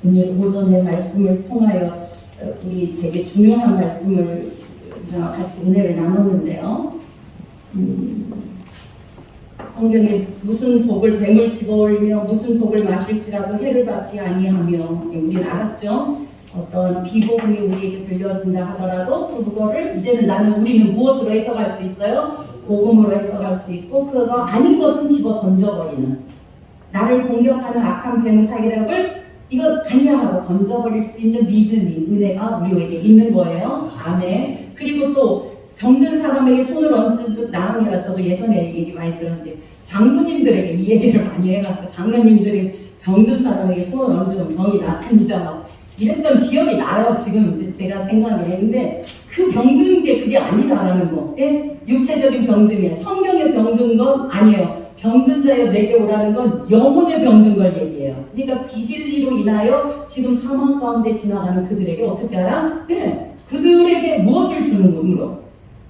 오늘 오전에 말씀을 통하여 우리 되게 중요한 말씀을 같이 은혜를 나눴는데요. 성경에 무슨 독을 뱀을 집어올며 무슨 독을 마실지라도 해를 받지 아니하며, 우리는 알았죠? 어떤 비복음이 우리에게 들려진다 하더라도 그거를 이제는 우리는 무엇으로 해석할 수 있어요? 복음으로 해석할 수 있고, 그거 아닌 것은 집어 던져버리는, 나를 공격하는 악한 뱀의 사기락을 이건 아니야 하고 던져버릴 수 있는 믿음이, 은혜가 우리에게 있는 거예요. 아멘. 그리고 또 병든 사람에게 손을 얹은 즉 나으니라. 저도 예전에 얘기 많이 들었는데 장로님들에게 이 얘기를 많이 해갖고, 장로님들이 병든 사람에게 손을 얹으면 병이 낫습니다 막 이랬던 기억이 나요. 지금 제가 생각을 했는데, 그 병든 게 그게 아니라는 거. 예? 육체적인 병듦이에요. 성경의 병든 건 아니에요. 병든 자여 내게 오라는 건 영혼의 병든 걸 얘기해요. 그러니까 비진리로 인하여 지금 사망 가운데 지나가는 그들에게 어떻게 하라? 예, 그들에게 무엇을 주는 것으로?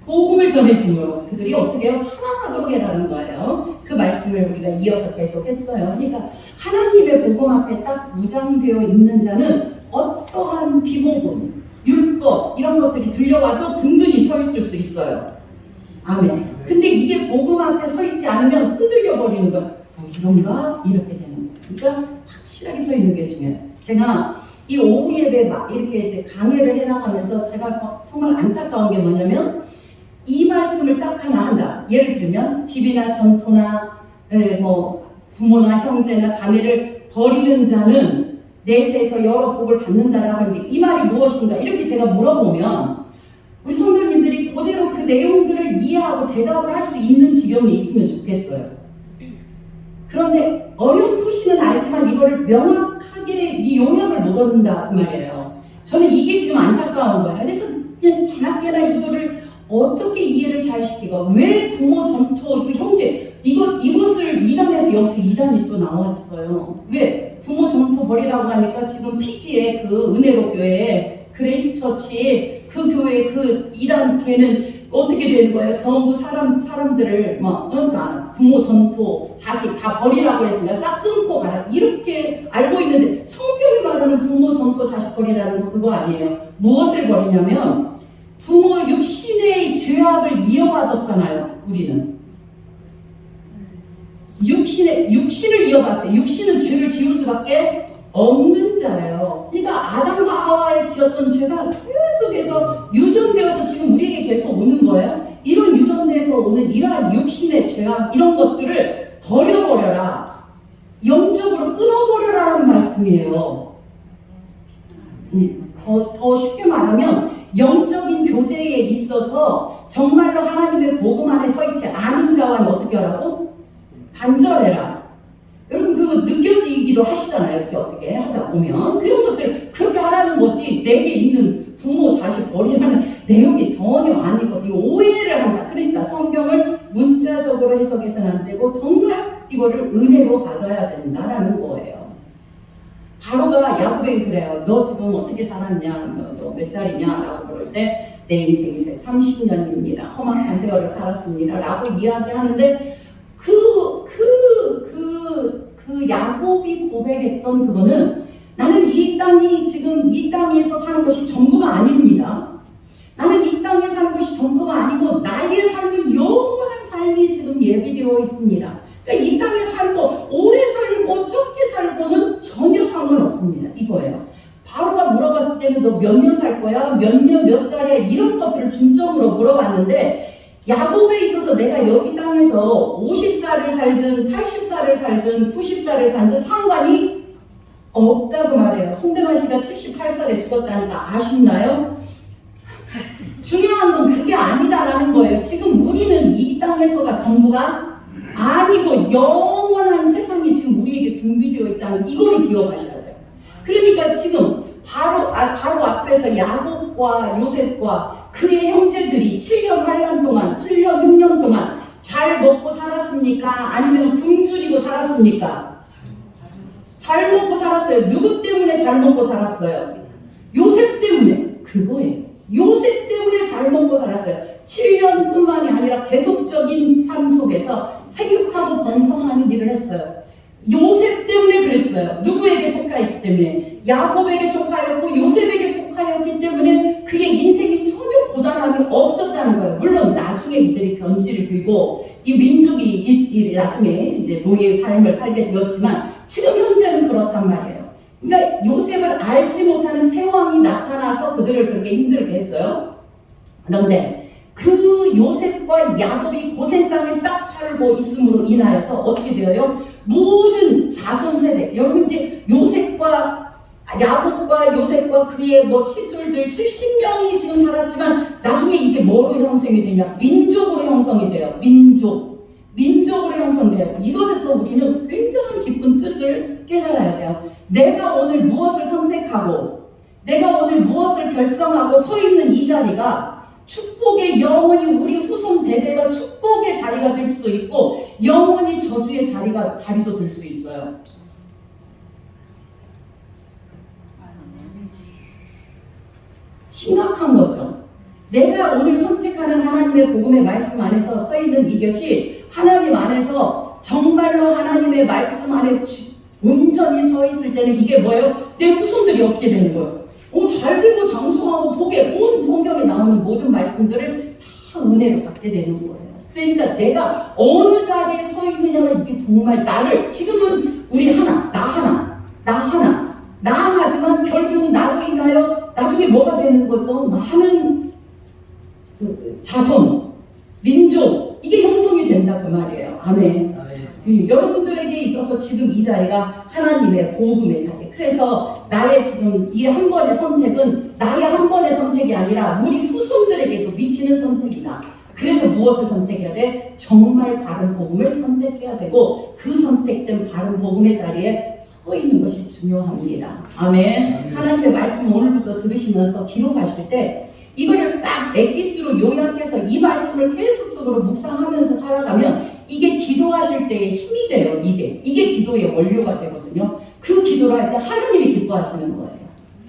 복음을 전해줌으로 그들이 어떻게 해요? 살아나도록 해라는 거예요. 그 말씀을 우리가 이어서 계속 했어요. 그러니까 하나님의 복음 앞에 딱 무장되어 있는 자는 어떠한 비복음, 율법 이런 것들이 들려와도 든든히 서 있을 수 있어요. 아멘. 근데 이게 복음 앞에 서 있지 않으면 흔들려 버리는 거야. 이런가? 이렇게 되는 거야. 그러니까 확실하게 서 있는 게 중요해요. 제가 이 오후 예배 막 이렇게 이제 강해를 해나가면서 제가 정말 안타까운 게 뭐냐면, 이 말씀을 딱 하나 한다. 예를 들면 집이나 전토나 뭐 부모나 형제나 자매를 버리는 자는 내세에서 여러 복을 받는다라고 하는데, 이 말이 무엇인가? 이렇게 제가 물어보면 우리 성도님들이 그대로 그 내용들을 이해하고 대답을 할 수 있는 지경에 있으면 좋겠어요. 그런데 어렴풋이는 알지만 이거를 명확하게 이 요약을 못 얻는다 그 말이에요. 저는 이게 지금 안타까운 거예요. 그래서 그냥 자나깨나 이거를 어떻게 이해를 잘 시키고, 왜 부모 전토 형제 이것을 2단에서 여기서 2단이 또 나왔어요. 왜 부모 전토 버리라고 하니까 지금 피지의 그 은혜로 교회 그레이스 처치 그 교회 그 2단 걔는 어떻게 되는 거예요? 전부 사람들을 그러니까 부모 전토 자식 다 버리라고 했으니까 싹 끊고 가라 이렇게 알고 있는데, 성경이 말하는 부모 전토 자식 버리라는 거 그거 아니에요. 무엇을 버리냐면 부모 육신의 죄악을 이어받았잖아요. 우리는 육신을 이어봤어요. 육신은 죄를 지을 수밖에 없는 자예요. 그러니까 아담과 하와의 지었던 죄가 계속해서 유전되어서 지금 우리에게 계속 오는 거예요. 이런 유전돼서 오는 이러한 육신의 죄악 이런 것들을 버려버려라, 영적으로 끊어버려라는 말씀이에요. 더 쉽게 말하면 영적인 교제에 있어서 정말로 하나님의 복음 안에 서 있지 않은 자와는 어떻게 하라고? 단절해라. 여러분 그거 느껴지기도 하시잖아요. 이렇게 어떻게 하다 보면 그런 것들 그렇게 하라는 거지, 내게 있는 부모 자식 버리라는 내용이 전혀 아니거든요. 오해를 한다. 그러니까 성경을 문자적으로 해석해서는 안 되고 정말 이거를 은혜로 받아야 된다라는 거예요. 바로가 야곱에게 그래요. 너 지금 어떻게 살았냐? 너 몇 살이냐? 라고 그럴 때 내 인생이 130년입니다. 험악한 세월을 살았습니다. 라고 이야기하는데, 그 야곱이 고백했던 그거는, 나는 이 땅에서 사는 것이 전부가 아닙니다. 나는 이 땅에 사는 것이 전부가 아니고 나의 삶은 영원한 삶이 지금 예비되어 있습니다. 그러니까 이 땅에 살고 오래 살고 적게 살고는 전혀 상관없습니다. 이거예요. 바로가 물어봤을 때는 너 몇 년 살 거야? 몇 년 몇 살이야? 이런 것들을 중점으로 물어봤는데, 야곱에 있어서 내가 여기 땅에서 50살을 살든 80살을 살든 90살을 살든 상관이 없다고 말해요. 송대관 씨가 78살에 죽었다니까 아쉽나요? 중요한 건 그게 아니다라는 거예요. 지금 우리는 이 땅에서가 전부가 아니고 영원한 세상이 지금 우리에게 준비되어 있다는 이거를 기억하셔야 돼요. 그러니까 지금 바로 앞에서 야곱과 요셉과 그의 형제들이 7년 8년 동안 7년 6년 동안 잘 먹고 살았습니까? 아니면 굶주리고 살았습니까? 잘 먹고 살았어요. 누구 때문에 잘 먹고 살았어요? 요셉 때문에. 그거예요. 요셉 때문에 잘 먹고 살았어요. 7년뿐만이 아니라 계속적인 삶 속에서 생육하고 번성하는 일을 했어요. 요셉 때문에 그랬어요. 누구에게 속하 있기 때문에, 야곱에게 속하였고 요셉에게 속하였기 때문에 그의 인생이 전혀 고단함이 없었다는 거예요. 물론 나중에 이들이 변질을 들고 이 민족이 나중에 이제 노예의 삶을 살게 되었지만 지금 현재는 그렇단 말이에요. 그러니까 요셉을 알지 못하는 새 왕이 나타나서 그들을 그렇게 힘들게 했어요. 그런데 그 요셉과 야곱이 고센 땅에 딱 살고 있음으로 인하여서 어떻게 되어요? 모든 자손 세대, 여러분 이제 야곱과 요셉과 그의 치들들 70명이 지금 살았지만 나중에 이게 뭐로 형성이 되냐? 민족으로 형성이 돼요. 민족으로 형성돼요. 이것에서 우리는 굉장히 깊은 뜻을 깨달아야 돼요. 내가 오늘 무엇을 선택하고 내가 오늘 무엇을 결정하고 서 있는 이 자리가 축복의 영원히 우리 후손 대대가 축복의 자리가 될 수도 있고 영원히 저주의 자리도 될 수 있어요. 심각한 거죠. 내가 오늘 선택하는 하나님의 복음의 말씀 안에서 서 있는 이것이 하나님 안에서 정말로 하나님의 말씀 안에 온전히 서 있을 때는 이게 뭐예요? 내 후손들이 어떻게 되는 거예요? 잘되고 장수하고 복에 온 성경에 나오는 모든 말씀들을 다 은혜로 받게 되는 거예요. 그러니까 내가 어느 자리에 서 있느냐가 이게 정말 나를, 지금은 우리 나 하나지만 결국 나로 인하여 나중에 뭐가 되는 거죠? 많은 자손, 민족, 이게 형성이 된다 그 말이에요. 아멘. 여러분들에게 있어서 지금 이 자리가 하나님의 복음의 자리. 그래서 나의 지금 이 한 번의 선택은 나의 한 번의 선택이 아니라 우리 후손들에게도 미치는 선택이다. 그래서 무엇을 선택해야 돼? 정말 바른 복음을 선택해야 되고 그 선택된 바른 복음의 자리에 서 있는 것이 중요합니다. 아멘. 하나님의 말씀 오늘부터 들으시면서 기록하실 때 이거를 딱 엑기스로 요약해서 이 말씀을 계속적으로 묵상하면서 살아가면 이게 기도하실 때의 힘이 돼요. 이게 기도의 원료가 되거든요. 그 기도를 할 때 하나님이 기뻐하시는 거예요.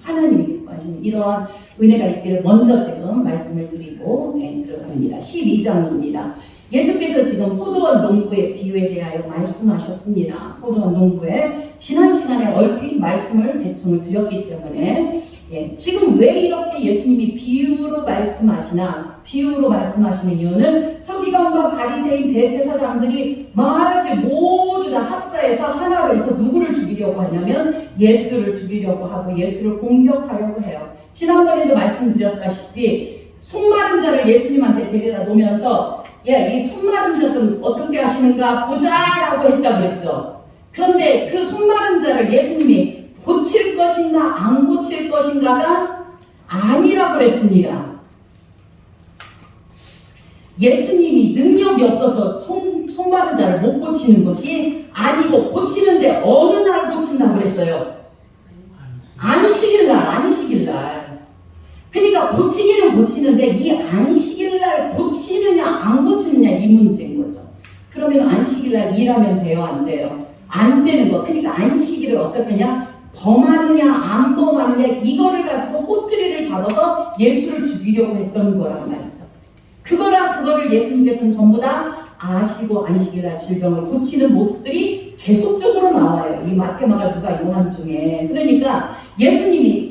하나님이 기뻐하시는 이러한 은혜가 있기를 먼저 지금 말씀을 드리고 들어갑니다. 12장입니다. 예수께서 지금 포도원 농부의 비유에 대하여 말씀하셨습니다. 포도원 농부의 지난 시간에 얼핏 말씀을 대충 드렸기 때문에 지금 왜 이렇게 예수님이 비유로 말씀하시는 이유는 서기관과 바리새인 대제사장들이 모두 다 합사해서 하나로 해서 누구를 죽이려고 하냐면 예수를 죽이려고 하고 예수를 공격하려고 해요. 지난번에도 말씀드렸다시피 손마른 자를 예수님한테 데려다 놓으면서 이 손마른 자 좀 어떻게 하시는가 보자라고 했다 그랬죠. 그런데 그 손마른 자를 예수님이 고칠 것인가 안 고칠 것인가가 아니라고 그랬습니다. 예수님이 능력이 없어서 손마른 자를 못 고치는 것이 아니고 고치는데 어느 날 고친다고 그랬어요? 안식일날. 그러니까 고치기는 고치는데 이 안식일날 고치느냐 안 고치느냐 이 문제인 거죠. 그러면 안식일날 일하면 돼요? 안 돼요? 안 되는 거. 그러니까 안식일을 어떻게 하냐? 범하느냐 안 범하느냐 이거를 가지고 꼬투리를 잡아서 예수를 죽이려고 했던 거란 말이죠. 그거를 예수님께서는 전부 다 아시고 안식일날 질병을 고치는 모습들이 계속적으로 나와요. 이 마태, 마가, 누가, 요한 중에. 그러니까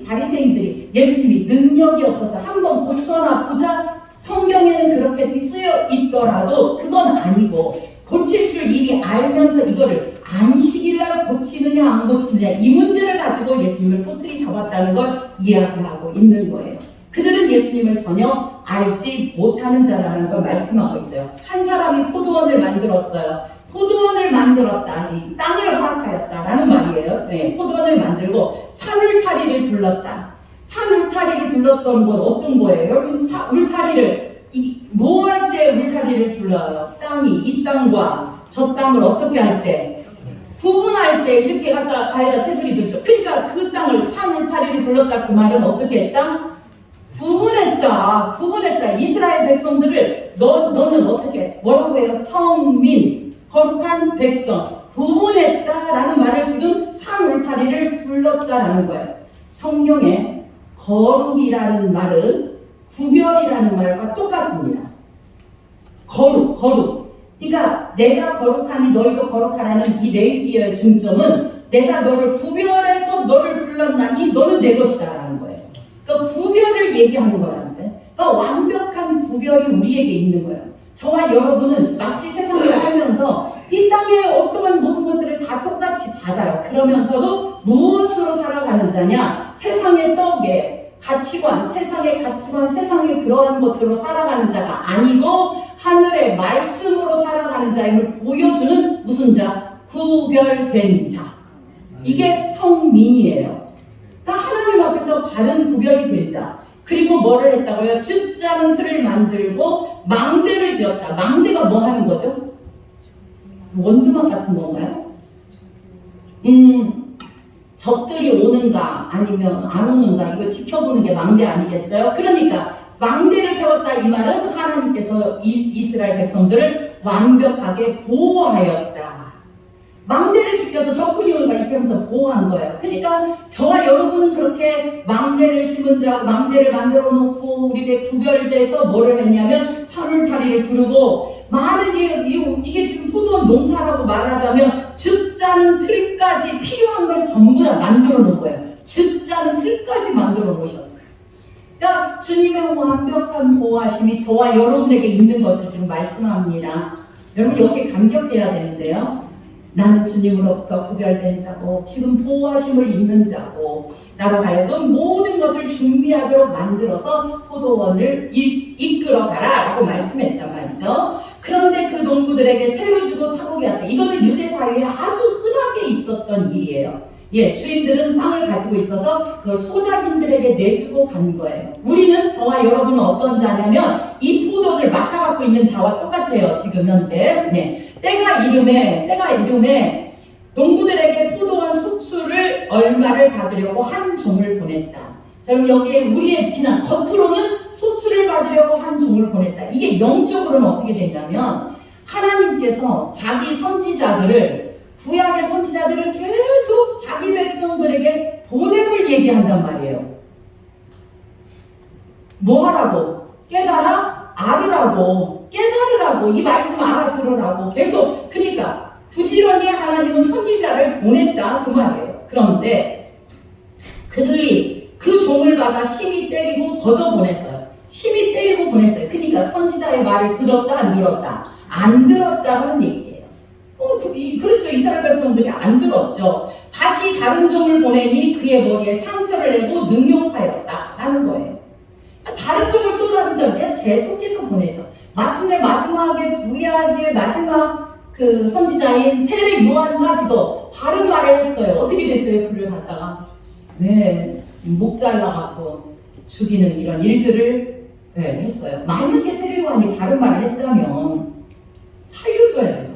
바리새인들이 예수님이 능력이 없어서 한번 고쳐나 보자 성경에는 그렇게 쓰여 있더라도 그건 아니고 고칠 줄 이미 알면서 이거를 안식일날 고치느냐 안 고치느냐 이 문제를 가지고 예수님을 꼬투리 잡았다는 걸 이야기하고 있는 거예요. 그들은 예수님을 전혀 알지 못하는 자라는 걸 말씀하고 있어요. 한 사람이 포도원을 만들었어요. 포도원을 만들었다. 땅을 허락하였다라는 말이에요. 포도원을 만들고 산울타리를 둘렀다. 산울타리를 둘렀던 건 어떤 거예요? 여러분 울타리를 뭐 할 때 울타리를 둘러요? 이 땅과 저 땅을 어떻게 할 때? 구분할 때 이렇게 가에다 테두리 들죠. 그러니까 그 땅을 산울타리를 둘렀다 그 말은 어떻게 했다? 구분했다. 이스라엘 백성들을 너는 어떻게 뭐라고 해요? 성민, 거룩한 백성 구분했다라는 말을 지금 산울타리를 둘렀다라는 거예요. 성경에 거룩이라는 말은 구별이라는 말과 똑같습니다. 거룩. 그러니까 내가 거룩하니 너희도 거룩하라는 이 레위기의 중점은 내가 너를 구별해서 너를 불렀나니 너는 내 것이다라는 거예요. 그러니까 구별을 얘기하는 거라는 거예요. 그러니까 완벽한 구별이 우리에게 있는 거예요. 저와 여러분은 마치 세상을 살면서 이 땅의 어떠한 모든 것들을 다 똑같이 받아요. 그러면서도 무엇으로 살아가는 자냐? 세상의 떡에 가치관, 세상의 가치관, 세상의 그러한 것들로 살아가는 자가 아니고 하늘의 말씀으로 살아가는 자임을 보여주는 무슨 자? 구별된 자. 이게 성민이에요. 그러니까 하나님 앞에서 바른 구별이 된 자. 그리고 뭐를 했다고요? 즙자는 틀을 만들고 망대를 지었다. 망대가 뭐 하는 거죠? 원두막 같은 건가요? 적들이 오는가 아니면 안 오는가 이거 지켜보는 게 망대 아니겠어요? 그러니까 망대를 세웠다 이 말은 하나님께서 이스라엘 백성들을 완벽하게 보호하였다. 망대를 지켜서 적군이 오는가 이렇게 하면서 보호한 거예요. 그러니까 저와 여러분은 그렇게 망대를 심은 자, 망대를 만들어 놓고 우리에게 구별돼서 뭐를 했냐면 사물타리를 두르고 많은 이게 지금 포도원 농사라고 말하자면 즙자는 틀까지 필요한 걸 전부 다 만들어 놓은 거예요. 즙자는 틀까지 만들어 놓으셨어요. 그러니까 주님의 완벽한 보호하심이 저와 여러분에게 있는 것을 지금 말씀합니다. 여러분 여기에 감격해야 되는데요. 나는 주님으로부터 구별된 자고 지금 보호하심을 입는 자고 나로 하여금 모든 것을 준비하도록 만들어서 포도원을 이끌어가라 라고 말씀했단 말이죠. 그런데 그 농부들에게 새로 주고 타국이 왔다. 이거는 유대 사회에 아주 흔하게 있었던 일이에요. 주인들은 땅을 가지고 있어서 그걸 소작인들에게 내주고 간 거예요. 우리는 저와 여러분은 어떤 자냐면 이 포도원을 맡아갖고 있는 자와 똑같아요. 지금 현재. 때가 이름에 농부들에게 포도원 속수를 얼마를 받으려고 한 종을 보냈다. 자, 그럼 여기에 우리의 그냥 겉으로는 소출을 받으려고 한 종을 보냈다. 이게 영적으로는 어떻게 되냐면 하나님께서 자기 선지자들을 구약의 선지자들을 계속 자기 백성들에게 보냄을 얘기한단 말이에요. 뭐 하라고? 깨달아 알으라고, 깨달으라고, 이 말씀 알아들으라고 계속. 그러니까 부지런히 하나님은 선지자를 보냈다 그 말이에요. 그런데 그들이 그 종을 받아 심히 때리고 거저 보냈어요. 심히 때리고 보냈어요. 그러니까 선지자의 말을 들었다 안 들었다? 안 들었다는 얘기예요. 그렇죠. 이스라엘 백성들이 안 들었죠. 다시 다른 종을 보내니 그의 머리에 상처를 내고 능욕하였다라는 거예요. 다른 종을 또 다른 종에 계속해서 보내죠. 마침내 마지막에 구약의 마지막 그 선지자인 세례 요한까지도 바른 말을 했어요. 어떻게 됐어요? 그를 갖다가 목 잘라갖고 죽이는 이런 일들을 했어요. 만약에 세례 요한이 바른 말을 했다면 살려줘야 되잖아요.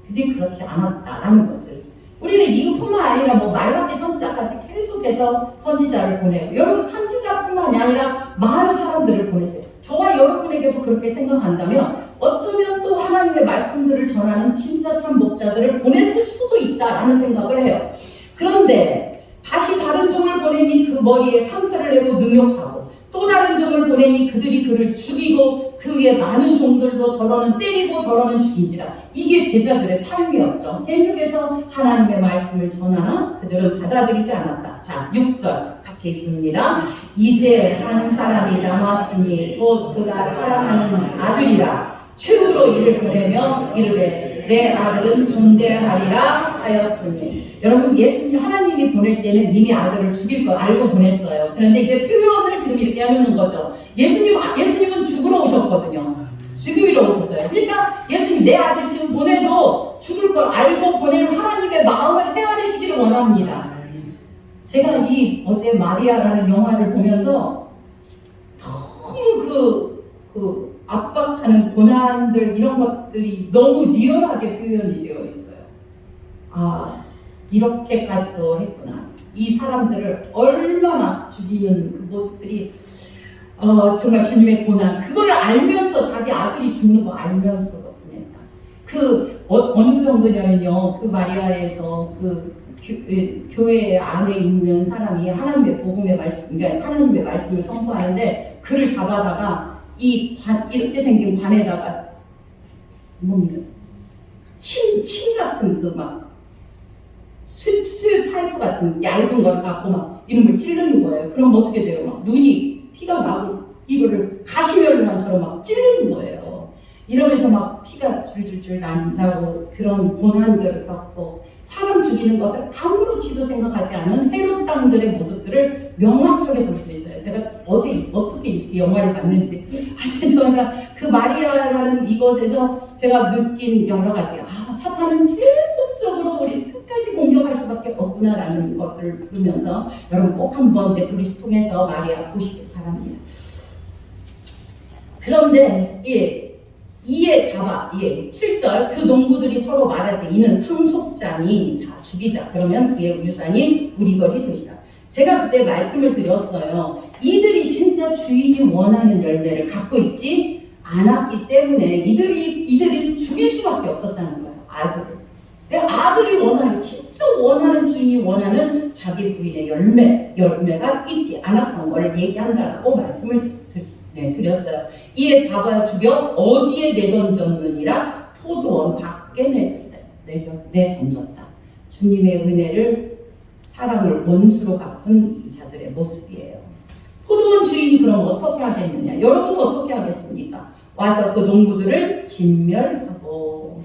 근데 그렇지 않았다라는 것을 우리는 이것뿐만 아니라 말라기 선지자까지 계속해서 선지자를 보내고 여러분 선지자뿐만이 아니라 많은 사람들을 보내세요. 저와 여러분에게도 그렇게 생각한다면 어쩌면 또 하나님의 말씀들을 전하는 진짜 참 목자들을 보냈을 수도 있다라는 생각을 해요. 그런데 다시 다른 종을 보내니 그 머리에 상처를 내고 능욕하고 또 다른 종을 보내니 그들이 그를 죽이고 그 위에 많은 종들도 더러는 때리고 더러는 죽인지라. 이게 제자들의 삶이었죠. 해육에서 하나님의 말씀을 전하나 그들은 받아들이지 않았다. 자, 6절 같이 있습니다. 이제 한 사람이 남았으니 곧 그가 사랑하는 아들이라. 최후로 이를 보내며 이르되 내 아들은 존대하리라 하였으니. 여러분 예수님 하나님이 보낼 때는 이미 아들을 죽일 거 알고 보냈어요. 그런데 이제 표현을 지금 이렇게 하는 거죠. 예수님은 죽으러 오셨거든요. 죽이러 오셨어요. 그러니까 예수님 내 아들 지금 보내도 죽을 걸 알고 보낸 하나님의 마음을 헤아리시기를 원합니다. 제가 어제 마리아라는 영화를 보면서 너무 그 압박하는 고난들 이런 것들이 너무 리얼하게 표현이 되어 있어요. 이렇게까지도 했구나. 이 사람들을 얼마나 죽이는 그 모습들이 정말 주님의 고난, 그걸 알면서 자기 아들이 죽는 거 알면서도 보냈다. 어느 정도냐면요, 그 마리아에서 교회 안에 있는 사람이 하나님의 복음의 말씀, 그러니까 하나님의 말씀을 선포하는데 그를 잡아다가 이렇게 생긴 관에다가 침 같은 막 수유 파이프 같은 얇은 걸 갖고 막 이름을 찌르는 거예요. 그럼 어떻게 돼요? 막 눈이 피가 나고 이거를 가시멸망처럼 막 찌르는 거예요. 이러면서 막 피가 줄줄줄 나고 그런 고난들을 겪고 사람 죽이는 것을 아무렇지도 생각하지 않은 헤롯 땅들의 모습들을 명확하게 볼 수 있어요. 제가 어제 어떻게 이렇게 영화를 봤는지 아주 제가 그 마리아라는 이것에서 제가 느낀 여러 가지 사탄은 계속적으로 우리 끝까지 공격할 수밖에 없구나라는 것들을 보면서 여러분 꼭 한번 넷플릭스 통해서 마리아 보시기 바랍니다. 그런데 이에 잡아 7절 그 농부들이 서로 말할 때 이는 상속자니 자 죽이자 그러면 그의 유산이 우리 것이 되시라. 제가 그때 말씀을 드렸어요. 이들이 진짜 주인이 원하는 열매를 갖고 있지 않았기 때문에 이들이 죽일 수밖에 없었다는 거예요. 아들이 원하는 진짜 원하는 주인이 원하는 자기 부인의 열매가 있지 않았던 걸 얘기한다라고 말씀을 드렸어요. 이에 잡아 죽여 어디에 내던졌느니라 포도원 밖에 내던졌다. 주님의 은혜를 사랑을 원수로 갚은 자들의 모습이에요. 포도원 주인이 그럼 어떻게 하겠느냐? 여러분은 어떻게 하겠습니까? 와서 그 농부들을 진멸하고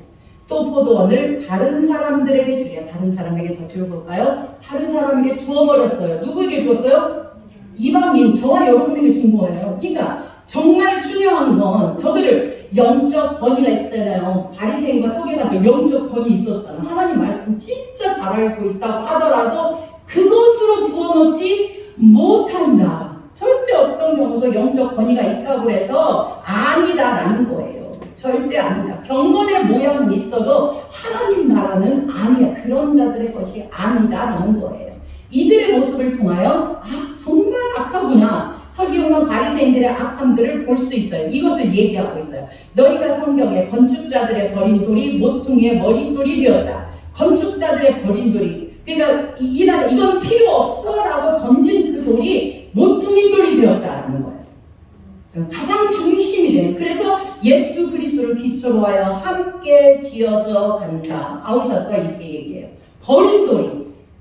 또 포도원을 다른 사람들에게 주랴. 다른 사람에게 더 줄 걸까요? 다른 사람에게 주어버렸어요. 누구에게 줬어요? 이방인, 저와 여러분에게 준 거예요. 그러니까 정말 중요한 건 저들을 영적 권위가 있었잖아요. 바리새인과 서기관들 영적 권위 있었잖아요. 하나님 말씀 진짜 잘 알고 있다고 하더라도 그것으로 구원받지 못한다. 절대 어떤 경우도 영적 권위가 있다고 해서 아니다라는 거예요. 절대 아니다. 경건의 모양은 있어도 하나님 나라는 아니야. 그런 자들의 것이 아니다라는 거예요. 이들의 모습을 통하여 정말 악하구나. 서기관과 바리새인들의 악함들을 볼 수 있어요. 이것을 얘기하고 있어요. 너희가 성경에 건축자들의 버린 돌이 모퉁이의 머릿돌이 되었다. 건축자들의 버린 돌이 그러니까 이건 필요 없어라고 던진 그 돌이 모퉁이 돌이 되었다라는 거예요. 가장 중심이 되는 그래서 예수 그리스도를 기초로 하여 함께 지어져 간다. 아우사가 이렇게 얘기해요. 버린 돌이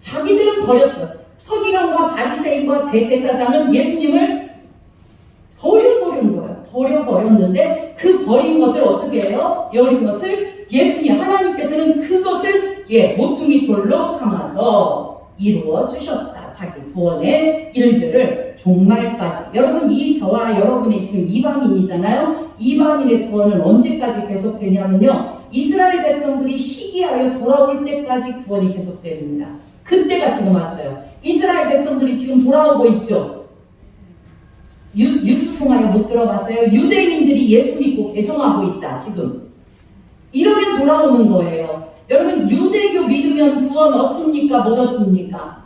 자기들은 버렸어. 서기관과 바리새인과 대제사장은 예수님을 버려버린 거예요. 버렸는데 그 버린 것을 어떻게 해요? 버린 것을 예수님 하나님께서는 그것을 모퉁이 돌로 삼아서 이루어 주셨다. 자기 구원의 일들을 종말까지. 여러분 저와 여러분이 지금 이방인이잖아요. 이방인의 구원은 언제까지 계속되냐면요. 이스라엘 백성들이 시기하여 돌아올 때까지 구원이 계속됩니다. 그때가 지금 왔어요. 이스라엘 백성들이 지금 돌아오고 있죠. 뉴스 통하여 못 들어봤어요? 유대인들이 예수 믿고 개종하고 있다. 지금 이러면 돌아오는 거예요. 여러분 유대교 믿으면 구원 얻습니까? 못 얻습니까?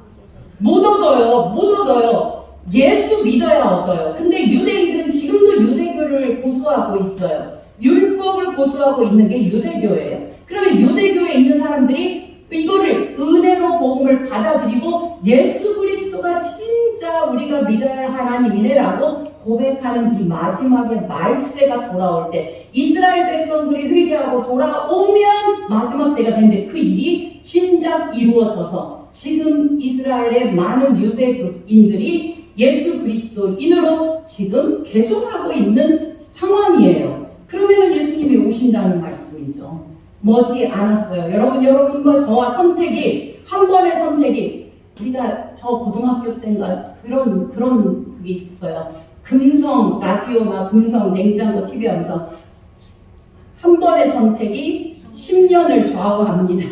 못 얻어요. 예수 믿어야 얻어요. 근데 유대인들은 지금도 유대교를 고수하고 있어요. 율법을 고수하고 있는 게 유대교예요. 그러면 유대교에 있는 사람들이 이거를 은혜로 복음을 받아들이고 예수 그리스도가 진짜 우리가 믿어야 할 하나님이네라고 고백하는 이 마지막에 말세가 돌아올 때 이스라엘 백성들이 회개하고 돌아오면 마지막 때가 되는데 그 일이 진작 이루어져서 지금 이스라엘의 많은 유대교인들이 예수 그리스도인으로 지금 개종하고 있는 상황이에요. 그러면 예수님이 오신다는 말씀이죠. 머지 않았어요. 여러분과 저와 선택이 한 번의 선택이 우리가 저 고등학교 때인가 그런 그게 있었어요. 금성 라디오나 금성 냉장고 TV 하면서 한 번의 선택이 10년을 좌우합니다.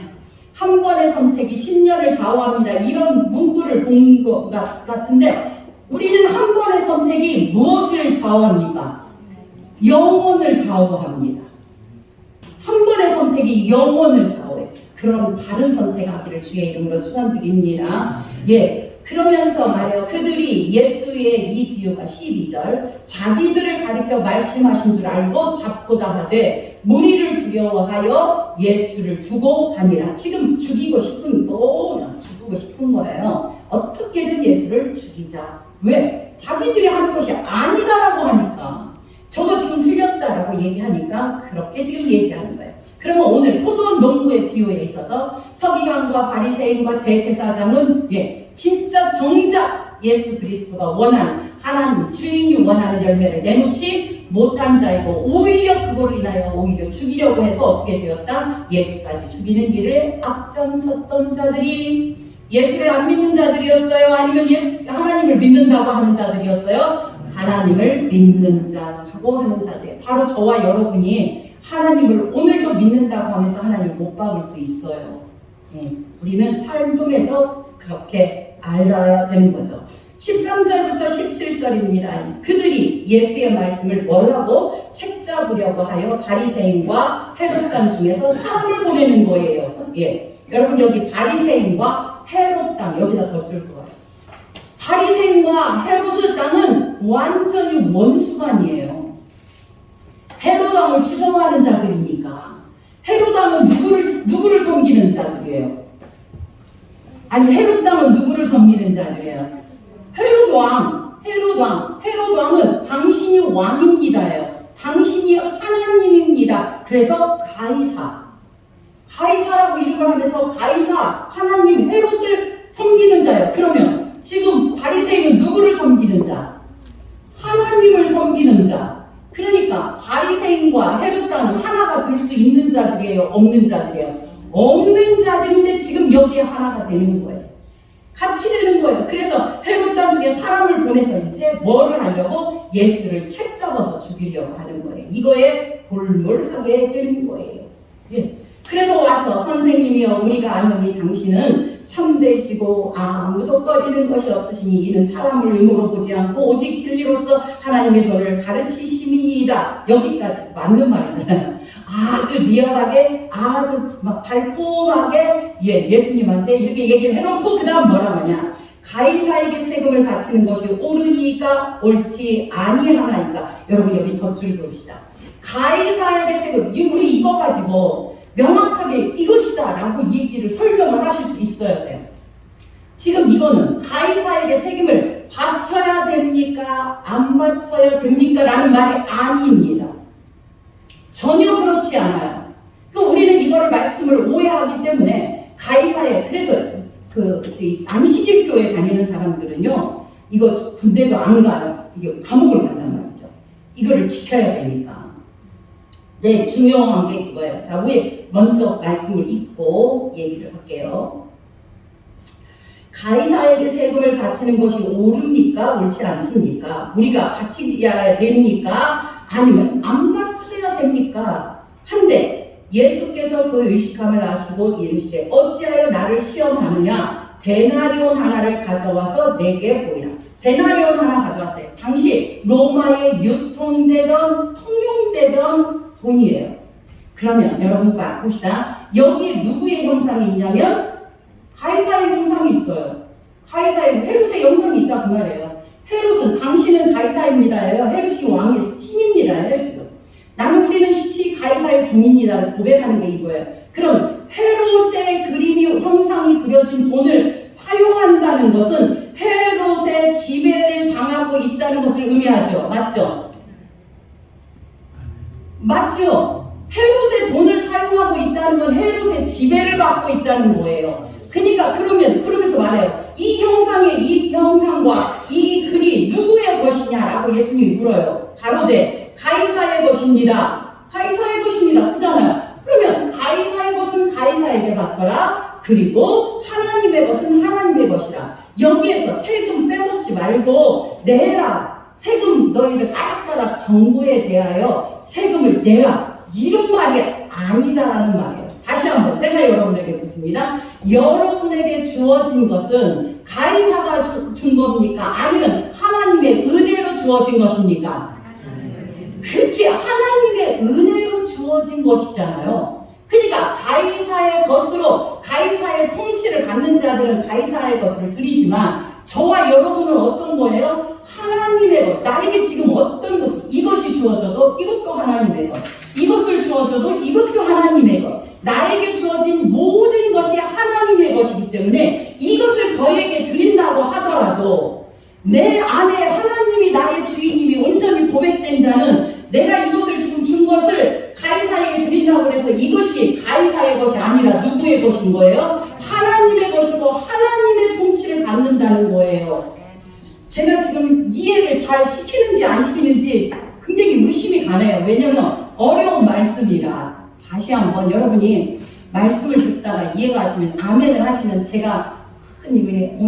한 번의 선택이 10년을 좌우합니다. 이런 문구를 본 것 같은데 우리는 한 번의 선택이 무엇을 좌우합니까? 영혼을 좌우합니다. 한 번의 선택이 영혼을 좌우해. 그런 바른 선택하기를 주의 이름으로 축원드립니다. 그러면서 말해요. 그들이 예수의 이 비유가 12절 자기들을 가리켜 말씀하신 줄 알고 잡고다 하되 무리를 두려워하여 예수를 두고 가니라. 지금 죽이고 싶은 거예요. 어떻게든 예수를 죽이자. 왜? 자기들이 하는 것이 아니다라고 하니까. 저거 지금 틀렸다라고 얘기하니까 그렇게 지금 얘기하는 거예요. 그러면 오늘 포도원 농부의 비유에 있어서 서기관과 바리새인과 대제사장은 진짜 정작 예수 그리스도가 원하는 하나님 주인이 원하는 열매를 내놓지 못한 자이고 오히려 그거로 인하여 오히려 죽이려고 해서 어떻게 되었다? 예수까지 죽이는 일을 앞장섰던 자들이 예수를 안 믿는 자들이었어요? 아니면 하나님을 믿는다고 하는 자들이었어요? 하나님을 믿는 자하고 하는 자들. 바로 저와 여러분이 하나님을 오늘도 믿는다고 하면서 하나님을 못 박을 수 있어요. 우리는 삶 통해서 그렇게 알아야 되는 거죠. 13절부터 17절입니다. 그들이 예수의 말씀을 뭐라고 책잡으려고 하여 바리새인과 헤롯당 중에서 사람을 보내는 거예요. 여러분 여기 바리새인과 헤롯당 여기다 덧줄 거예요. 바리새인과 헤롯의 땅은 완전히 원수관이에요. 헤롯왕을 추종하는 자들이니까. 헤롯왕은 누구를 섬기는 자들이에요? 아니 헤롯왕은 누구를 섬기는 자들이에요? 헤롯왕은 당신이 왕입니다예요. 당신이 하나님입니다. 그래서 가이사라고 이름을 하면서 가이사, 하나님, 헤롯을 섬기는 자예요. 그러면 지금 바리새인은 누구를 섬기는 자? 하나님을 섬기는 자. 그러니까 바리새인과 헤롯당은 하나가 될 수 있는 자들이에요? 없는 자들이에요? 없는 자들인데 지금 여기에 하나가 되는 거예요. 같이 되는 거예요. 그래서 헤롯당 중에 사람을 보내서 이제 뭐를 하려고? 예수를 책잡아서 죽이려고 하는 거예요. 이거에 골몰하게 되는 거예요. 그래서 와서 선생님이여 우리가 아노니 당신은 참되시고 아무도 꺼리는 것이 없으시니 이는 사람을 의무로 보지 않고 오직 진리로서 하나님의 도를 가르치심이니이다. 여기까지 맞는 말이잖아요. 아주 리얼하게 아주 막 달콤하게 예수님한테 이렇게 얘기를 해놓고 그 다음 뭐라고 하냐. 가이사에게 세금을 바치는 것이 옳으니까 옳지 아니하나이까. 여러분 여기 덧줄 봅시다. 가이사에게 세금 우리 이거 가지고 명확하게 이것이다 라고 얘기를 설명을 하실 수 있어야 돼요. 지금 이거는 가이사에게 세금을 바쳐야 됩니까? 안 바쳐야 됩니까? 라는 말이 아닙니다. 전혀 그렇지 않아요. 우리는 이거를 말씀을 오해하기 때문에 가이사에 그래서 안식일교회 다니는 사람들은요 이거 군대도 안 가요. 이게 감옥을 간단 말이죠. 이거를 지켜야 되니까. 중요한 게 그거예요. 자, 우리 먼저 말씀을 읽고 얘기를 할게요. 가이사에게 세금을 바치는 것이 옳습니까? 옳지 않습니까? 우리가 바치야 됩니까? 아니면 안 바쳐야 됩니까? 한데 예수께서 그 의식함을 아시고 이르시되 어찌하여 나를 시험하느냐? 데나리온 하나를 가져와서 내게 보이라. 데나리온 하나 가져왔어요. 당시 로마에 유통되던 통용되던 돈이에요. 그러면 여러분 봅시다. 여기에 누구의 형상이 있냐면 가이사의 형상이 있어요. 헤롯의 형상이 있다 그 말이에요. 헤롯은 당신은 가이사입니다예요. 헤롯이 왕의 신입니다예요. 지금 나는 우리는 시치 가이사의 종입니다를 고백하는 게 이거예요. 그럼 헤롯의 그림이 형상이 그려진 돈을 사용한다는 것은 헤롯의 지배를 당하고 있다는 것을 의미하죠. 맞죠? 헤롯의 돈을 사용하고 있다는 건 헤롯의 지배를 받고 있다는 거예요. 그러니까 그러면서 말해요. 이 형상과 이 글이 누구의 것이냐라고 예수님이 물어요. 가로되 가이사의 것입니다. 가이사의 것입니다. 그잖아요. 그러면 가이사의 것은 가이사에게 바쳐라. 그리고 하나님의 것은 하나님의 것이라. 여기에서 세금 빼먹지 말고 내라. 세금 너희들 까락까락 정부에 대하여 세금을 내라. 이런 말이 아니다라는 말이에요. 다시 한번 제가 여러분에게 묻습니다. 여러분에게 주어진 것은 가이사가 준 겁니까? 아니면 하나님의 은혜로 주어진 것입니까? 그치, 하나님의 은혜로 주어진 것이잖아요. 그러니까 가이사의 것으로 가이사의 통치를 받는 자들은 가이사의 것을 드리지만 저와 여러분은 어떤 거예요? 하나님의 것. 나에게 지금 어떤 것, 이것이 주어져도 이것도 하나님의 것. 이것을 주어져도 이것도 하나님의 것. 나에게 주어진 모든 것이 하나님의 것이기 때문에 이것을 너에게 드린다고 하더라도 내 안에 하나님이 나의 주인님이 온전히 고백된 자는 내가 이것을 지금 준 것을 가이사에게 드린다고 해서 이것이 누구의 것인 거예요? 하나님의 것이고 하나님의 통치를 받는다는 거예요. 제가 지금 이해를 잘 시키는지 안 시키는지 굉장히 의심이 가네요. 왜냐면 어려운 말씀이라. 다시 한번 여러분이 말씀을 듣다가 이해가 하시면 아멘을 하시면 제가 흔히 왜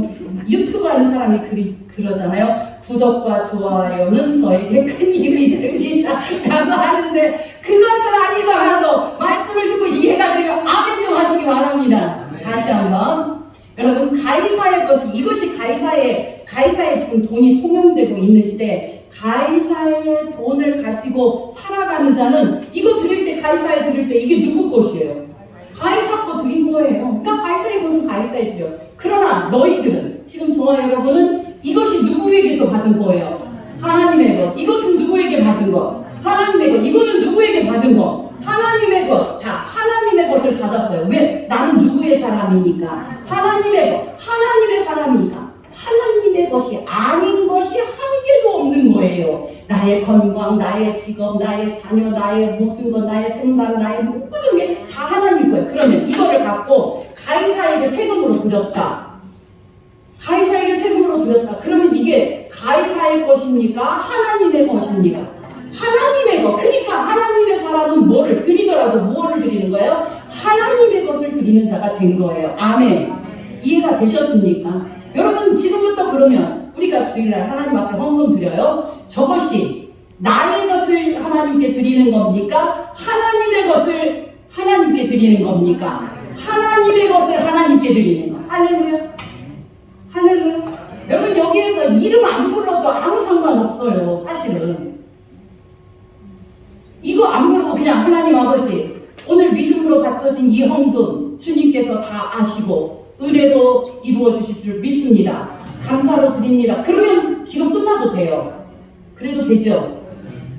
유튜브 하는 사람이 그러잖아요. 구독과 좋아요는 저에게 큰 힘이 됩니다 라고 하는데 그것은 아니더라도 말씀을 듣고 이해가 되면 아멘 좀 하시기 바랍니다. 다시 한번 여러분 가이사의 것이 이것이 가이사의 지금 돈이 통용되고 있는 시대 가이사의 돈을 가지고 살아가는 자는 이거 드릴 때 가이사에 드릴 때 이게 누구 것이에요? 가이사 거 드린 거예요. 그러니까 가이사의 것은 가이사에 드려. 그러나 너희들은 지금 저와 여러분은 이것이 누구에게서 받은 거예요? 하나님의 것. 이것은 누구에게 받은 것? 하나님의 것. 이거는 누구에게 받은 것? 하나님의 것. 자, 하나님의 것을 받았어요. 왜? 나는 누구의 사람이니까? 하나님의 것. 하나님의 사람이니까. 하나님의 것이 아닌 것이 한 개도 없는 거예요. 나의 건강, 나의 직업, 나의 자녀, 나의 모든 것, 나의 생각, 나의 모든 게 다 하나님 거예요. 그러면 이거를 갖고 가이사에게 세금으로 드렸다. 가이사에게 세금으로 드렸다. 그러면 이게 가이사의 것입니까? 하나님의 것입니까? 하나님의 것. 그러니까 하나님의 사람은 뭐를 드리더라도 뭐를 드리는 거예요? 하나님의 것을 드리는 자가 된 거예요. 아멘. 이해가 되셨습니까? 여러분 지금부터 그러면 우리가 주일날 하나님 앞에 헌금 드려요. 저것이 나의 것을 하나님께 드리는 겁니까? 하나님의 것을 하나님께 드리는 겁니까? 하나님의 것을 하나님께 드리는 거. 할렐루야. 할렐루야. 여러분 여기에서 이름 안 불러도 아무 상관없어요. 사실은 이거 안 부르고 그냥 하나님 아버지 오늘 믿음으로 바쳐진 이 헌금 주님께서 다 아시고 은혜로 이루어 주실 줄 믿습니다. 감사로 드립니다. 그러면 기도 끝나도 돼요. 그래도 되죠?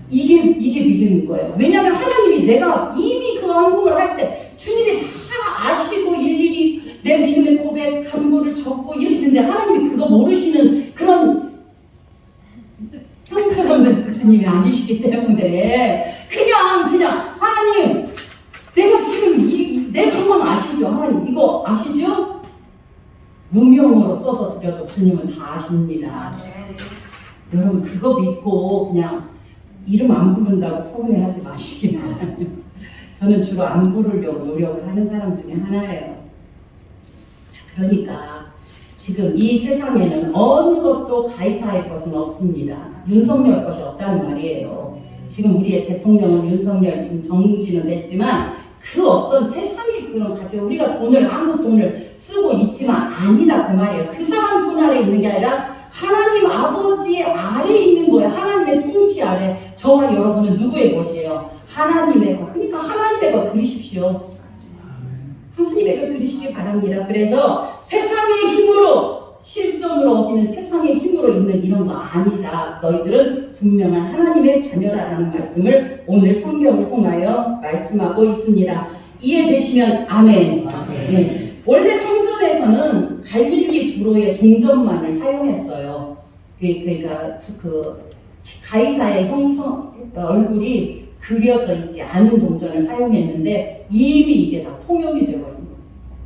이게 믿음인 거예요. 왜냐하면 하나님이 내가 이미 그 헌금을 할 때 주님이 다 아시고 일일이 내 믿음의 고백 간구를 적고 이렇게 했는데 하나님이 그거 모르시는 그런 형편없는 주님이 아니시기 때문에 그냥 하나님 내가 지금 내 상황 아시죠? 하나님 이거 아시죠? 무명으로 써서 드려도 주님은 다 아십니다. 여러분 그거 믿고 그냥 이름 안 부른다고 서운해하지 마시기 바랍니다. 저는 주로 안 부르려고 노력을 하는 사람 중에 하나예요. 그러니까 지금 이 세상에는 어느 것도 가이사의 것은 없습니다. 윤석열 것이 없다는 말이에요. 지금 우리의 대통령은 윤석열 지금 정지는 됐지만 그 어떤 세상의 그런 가지고 우리가 한국 돈을 쓰고 있지만 아니다 그 말이에요. 그 사람 손 아래 있는 게 아니라 하나님 아버지의 아래에 있는 거예요. 하나님의 통치 아래. 저와 여러분은 누구의 것이에요? 하나님의 것. 그러니까 하나님의 것 드리십시오. 하나님의 것 드리시기 바랍니다. 그래서 세상의 힘으로 실존으로 얻기는 세상의 힘으로 있는 이런 거 아니다. 너희들은 분명한 하나님의 자녀라는 말씀을 오늘 성경을 통하여 말씀하고 있습니다. 이해되시면 아멘. 네. 원래 성전에서는 갈릴리 두로의 동전만을 사용했어요. 그러니까 그 가이사의 얼굴이 그려져 있지 않은 동전을 사용했는데 이미 이게 다 통용이 되어버린 거예요.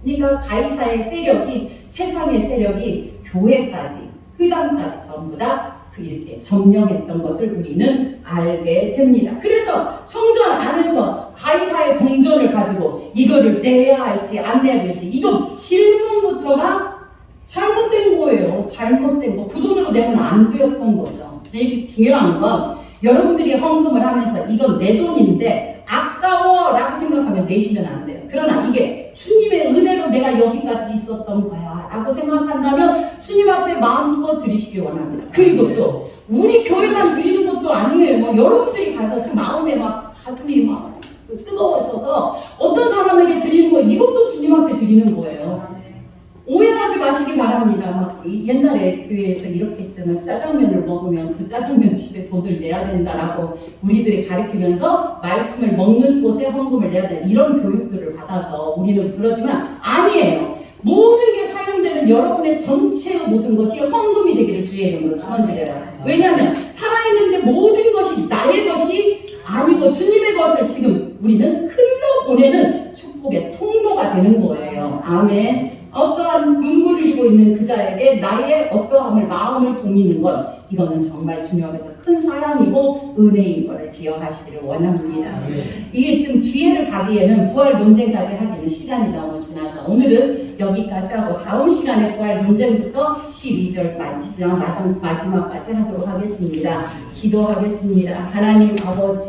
그러니까 가이사의 세력이 세상의 세력이 교회까지 휘감까지 전부 다 이렇게 점령했던 것을 우리는 알게 됩니다. 그래서 성전 안에서 가이사의 동전을 가지고 이거를 내야 할지 안 내야 될지 이거 질문부터가 잘못된 거예요. 잘못된 거. 그 돈으로 내면 안 되었던 거죠. 이게 중요한 건 여러분들이 헌금을 하면서 이건 내 돈인데 아까워 라고 생각하면 내시면 안 돼요. 그러나 이게 주님의 은혜로 내가 여기까지 있었던 거야 라고 생각한다면 주님 앞에 마음껏 드리시기 원합니다. 그리고 또 우리 교회만 드리는 것도 아니에요. 여러분들이 가서 마음에 막 가슴이 막 뜨거워져서 어떤 사람에게 드리는 거 이것도 주님 앞에 드리는 거예요. 오해하지 마시기 바랍니다. 막 옛날에 교회에서 이렇게 했잖아요. 짜장면을 먹으면 그 짜장면 집에 돈을 내야 된다라고 우리들이 가르치면서 말씀을 먹는 곳에 헌금을 내야 된다. 이런 교육들을 받아서 우리는 그러지만 아니에요. 모든 게 사용되는 여러분의 전체의 모든 것이 헌금이 되기를 주의 이름으로 축원드려요. 왜냐하면 살아있는데 모든 것이 나의 것이 아니고 주님의 것을 지금 우리는 흘러보내는 축복 축복의 통로가 되는 거예요. 아멘. 어떠한 눈물을 흘리고 있는 그 자에게 나의 어떠함을 마음을 동이는 것, 이거는 정말 주님 앞에서 큰 사랑이고 은혜인 것을 기억하시기를 원합니다. 이게 지금 뒤에를 가기에는 부활 논쟁까지 하기는 시간이 너무 지나서 오늘은 여기까지 하고 다음 시간에 부활 논쟁부터 12절 마지막까지 하도록 하겠습니다. 기도하겠습니다. 하나님 아버지,